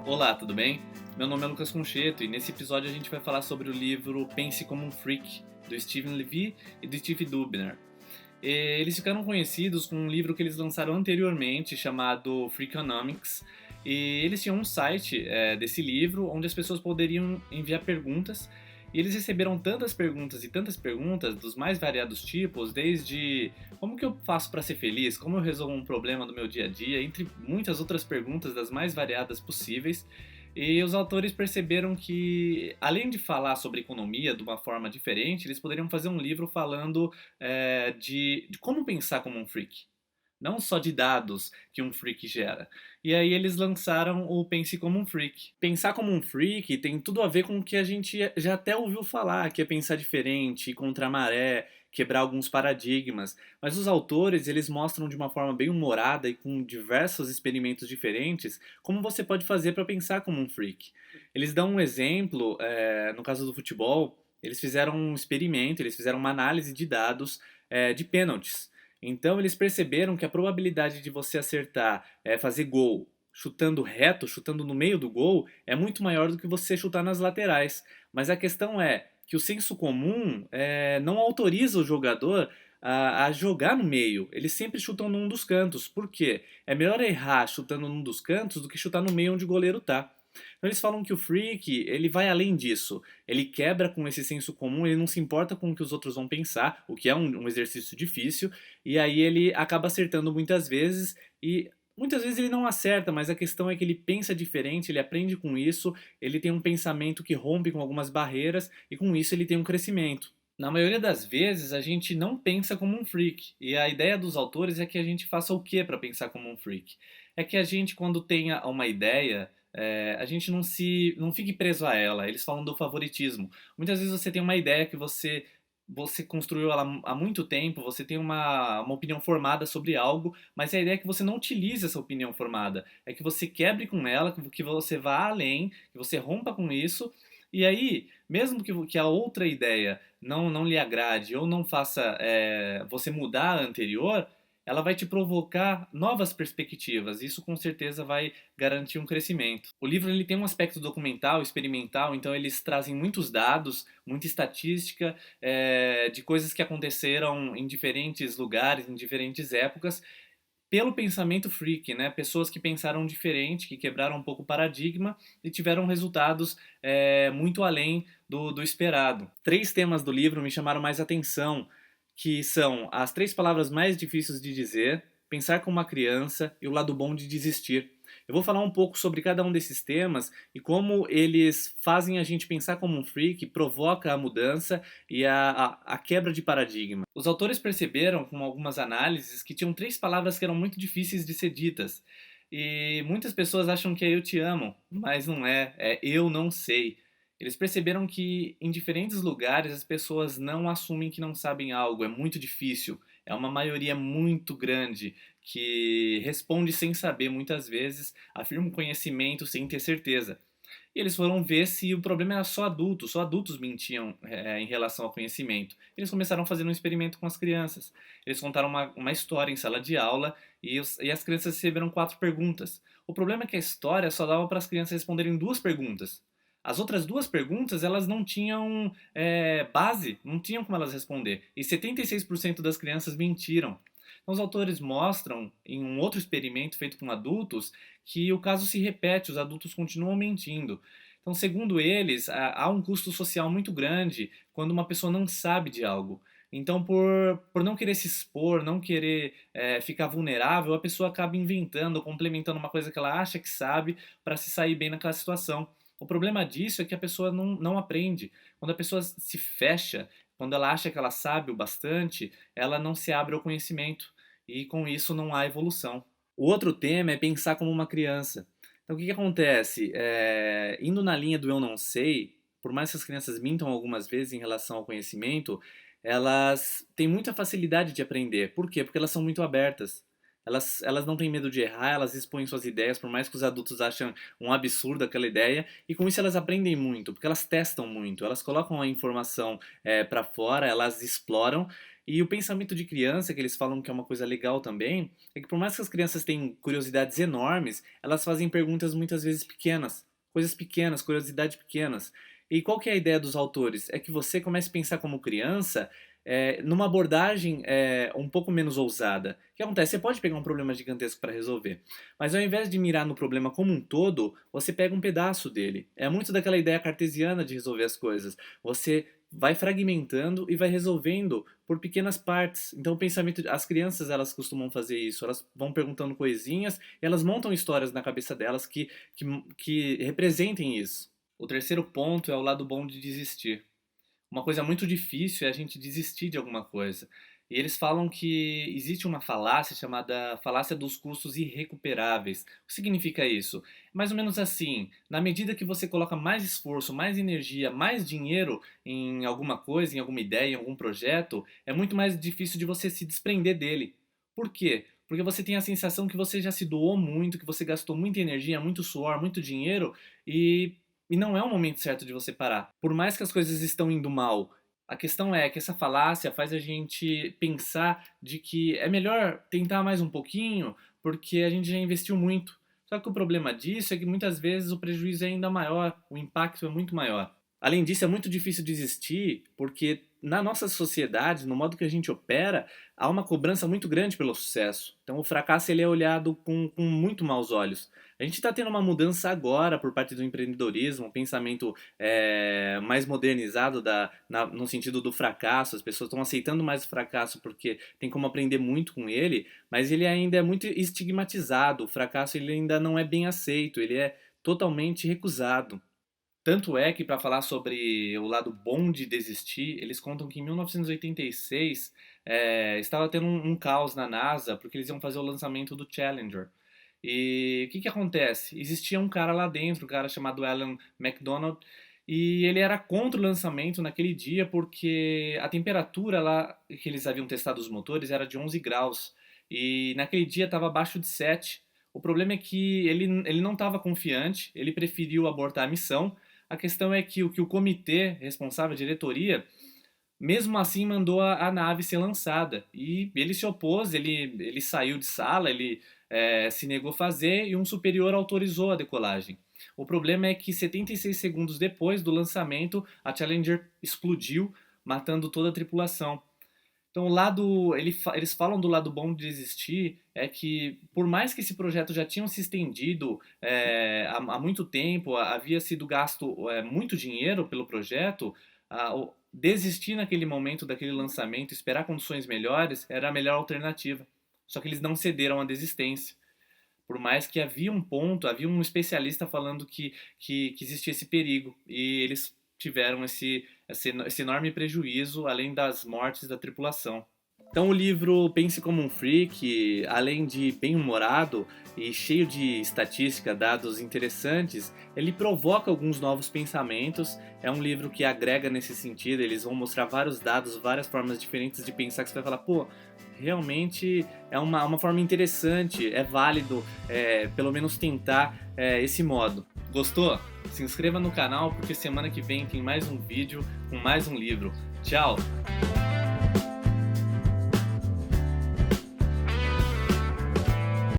Olá, tudo bem? Meu nome é Lucas Concheto e nesse episódio a gente vai falar sobre o livro Pense como um Freak, do Steven Levy e do Steve Dubner. Eles ficaram conhecidos com um livro que eles lançaram anteriormente chamado Freakonomics, e eles tinham um site desse livro onde as pessoas poderiam enviar perguntas, e eles receberam tantas perguntas dos mais variados tipos, desde como que eu faço para ser feliz, como eu resolvo um problema do meu dia a dia, entre muitas outras perguntas das mais variadas possíveis. E os autores perceberam que, além de falar sobre economia de uma forma diferente, eles poderiam fazer um livro falando de como pensar como um freak. Não só de dados que um freak gera. E aí eles lançaram o Pense como um Freak. Pensar como um freak tem tudo a ver com o que a gente já até ouviu falar, que é pensar diferente, ir contra a maré, quebrar alguns paradigmas. Mas os autores, eles mostram de uma forma bem humorada e com diversos experimentos diferentes como você pode fazer para pensar como um freak. Eles dão um exemplo, no caso do futebol, eles fizeram um experimento, eles fizeram uma análise de dados de pênaltis. Então eles perceberam que a probabilidade de você acertar, fazer gol chutando reto, chutando no meio do gol, é muito maior do que você chutar nas laterais. Mas a questão é que o senso comum não autoriza o jogador a jogar no meio. Eles sempre chutam num dos cantos. Por quê? É melhor errar chutando num dos cantos do que chutar no meio onde o goleiro tá. Então eles falam que o freak, ele vai além disso. Ele quebra com esse senso comum, ele não se importa com o que os outros vão pensar, o que é um exercício difícil, e aí ele acaba acertando muitas vezes e muitas vezes ele não acerta, mas a questão é que ele pensa diferente, ele aprende com isso, ele tem um pensamento que rompe com algumas barreiras e com isso ele tem um crescimento. Na maioria das vezes a gente não pensa como um freak, e a ideia dos autores é que a gente faça o que para pensar como um freak? É que a gente, quando tenha uma ideia, a gente não fique preso a ela. Eles falam do favoritismo. Muitas vezes você tem uma ideia que você construiu ela há muito tempo, você tem uma opinião formada sobre algo, mas a ideia é que você não utilize essa opinião formada, é que você quebre com ela, que você vá além, que você rompa com isso, e aí, mesmo que a outra ideia não lhe agrade ou não faça você mudar a anterior, ela vai te provocar novas perspectivas. Isso com certeza vai garantir um crescimento. O livro ele tem um aspecto documental, experimental, então eles trazem muitos dados, muita estatística de coisas que aconteceram em diferentes lugares, em diferentes épocas, pelo pensamento freak, né? Pessoas que pensaram diferente, que quebraram um pouco o paradigma e tiveram resultados muito além do esperado. Três temas do livro me chamaram mais atenção, que são as três palavras mais difíceis de dizer, pensar como uma criança e o lado bom de desistir. Eu vou falar um pouco sobre cada um desses temas e como eles fazem a gente pensar como um freak, provoca a mudança e a quebra de paradigma. Os autores perceberam, com algumas análises, que tinham três palavras que eram muito difíceis de ser ditas. E muitas pessoas acham que é eu te amo, mas não é eu não sei. Eles perceberam que em diferentes lugares as pessoas não assumem que não sabem algo, é muito difícil. É uma maioria muito grande que responde sem saber muitas vezes, afirma um conhecimento sem ter certeza. E eles foram ver se o problema era só adultos mentiam em relação ao conhecimento. Eles começaram fazendo um experimento com as crianças. Eles contaram uma história em sala de aula e as crianças receberam quatro perguntas. O problema é que a história só dava para as crianças responderem duas perguntas. As outras duas perguntas, elas não tinham base, não tinham como elas responder. E 76% das crianças mentiram. Então, os autores mostram, em um outro experimento feito com adultos, que o caso se repete, os adultos continuam mentindo. Então, segundo eles, há um custo social muito grande quando uma pessoa não sabe de algo. Então, por não querer se expor, não querer ficar vulnerável, a pessoa acaba inventando, complementando uma coisa que ela acha que sabe para se sair bem naquela situação. O problema disso é que a pessoa não aprende. Quando a pessoa se fecha, quando ela acha que ela sabe o bastante, ela não se abre ao conhecimento. E com isso não há evolução. O outro tema é pensar como uma criança. Então o que acontece? Indo na linha do eu não sei, por mais que as crianças mintam algumas vezes em relação ao conhecimento, elas têm muita facilidade de aprender. Por quê? Porque elas são muito abertas. Elas não têm medo de errar, elas expõem suas ideias, por mais que os adultos achem um absurdo aquela ideia, e com isso elas aprendem muito, porque elas testam muito, elas colocam a informação para fora, elas exploram, E o pensamento de criança, que eles falam que é uma coisa legal também, é que por mais que as crianças tenham curiosidades enormes, elas fazem perguntas muitas vezes pequenas. Coisas pequenas, curiosidades pequenas. E qual que é a ideia dos autores? É que você comece a pensar como criança numa abordagem um pouco menos ousada. O que acontece? Você pode pegar um problema gigantesco para resolver, mas ao invés de mirar no problema como um todo, você pega um pedaço dele. É muito daquela ideia cartesiana de resolver as coisas. Você vai fragmentando e vai resolvendo por pequenas partes. Então o pensamento, as crianças elas costumam fazer isso, elas vão perguntando coisinhas e elas montam histórias na cabeça delas que representem isso. O terceiro ponto é o lado bom de desistir. Uma coisa muito difícil é a gente desistir de alguma coisa. E eles falam que existe uma falácia chamada falácia dos custos irrecuperáveis. O que significa isso? Mais ou menos assim, na medida que você coloca mais esforço, mais energia, mais dinheiro em alguma coisa, em alguma ideia, em algum projeto, é muito mais difícil de você se desprender dele. Por quê? Porque você tem a sensação que você já se doou muito, que você gastou muita energia, muito suor, muito dinheiro e não é o momento certo de você parar. Por mais que as coisas estão indo mal, a questão é que essa falácia faz a gente pensar de que é melhor tentar mais um pouquinho, porque a gente já investiu muito. Só que o problema disso é que muitas vezes o prejuízo é ainda maior, o impacto é muito maior. Além disso, é muito difícil desistir, porque na nossa sociedade, no modo que a gente opera, há uma cobrança muito grande pelo sucesso. Então o fracasso ele é olhado com muito maus olhos. A gente está tendo uma mudança agora por parte do empreendedorismo, um pensamento mais modernizado no sentido do fracasso. As pessoas estão aceitando mais o fracasso porque tem como aprender muito com ele, mas ele ainda é muito estigmatizado. O fracasso ele ainda não é bem aceito, ele é totalmente recusado. Tanto é que, para falar sobre o lado bom de desistir, eles contam que em 1986 estava tendo um caos na NASA porque eles iam fazer o lançamento do Challenger. E o que acontece? Existia um cara lá dentro, um cara chamado Alan McDonald, e ele era contra o lançamento naquele dia porque a temperatura lá que eles haviam testado os motores era de 11 graus e naquele dia estava abaixo de 7. O problema é que ele não estava confiante, ele preferiu abortar a missão. A questão é que o comitê responsável, a diretoria, mesmo assim mandou a nave ser lançada. E ele se opôs, ele saiu de sala, ele se negou a fazer e um superior autorizou a decolagem. O problema é que 76 segundos depois do lançamento, a Challenger explodiu, matando toda a tripulação. Então, eles falam do lado bom de desistir, é que por mais que esse projeto já tinha se estendido há muito tempo, havia sido gasto muito dinheiro pelo projeto, desistir naquele momento daquele lançamento, esperar condições melhores, era a melhor alternativa. Só que eles não cederam à desistência. Por mais que havia um especialista falando que existia esse perigo, e eles tiveram esse enorme prejuízo, além das mortes da tripulação. Então o livro Pense como um Freak, além de bem-humorado e cheio de estatística, dados interessantes, ele provoca alguns novos pensamentos. É um livro que agrega nesse sentido, eles vão mostrar vários dados, várias formas diferentes de pensar que você vai falar, pô, realmente é uma forma interessante, é válido pelo menos tentar esse modo. Gostou? Se inscreva no canal porque semana que vem tem mais um vídeo com mais um livro. Tchau!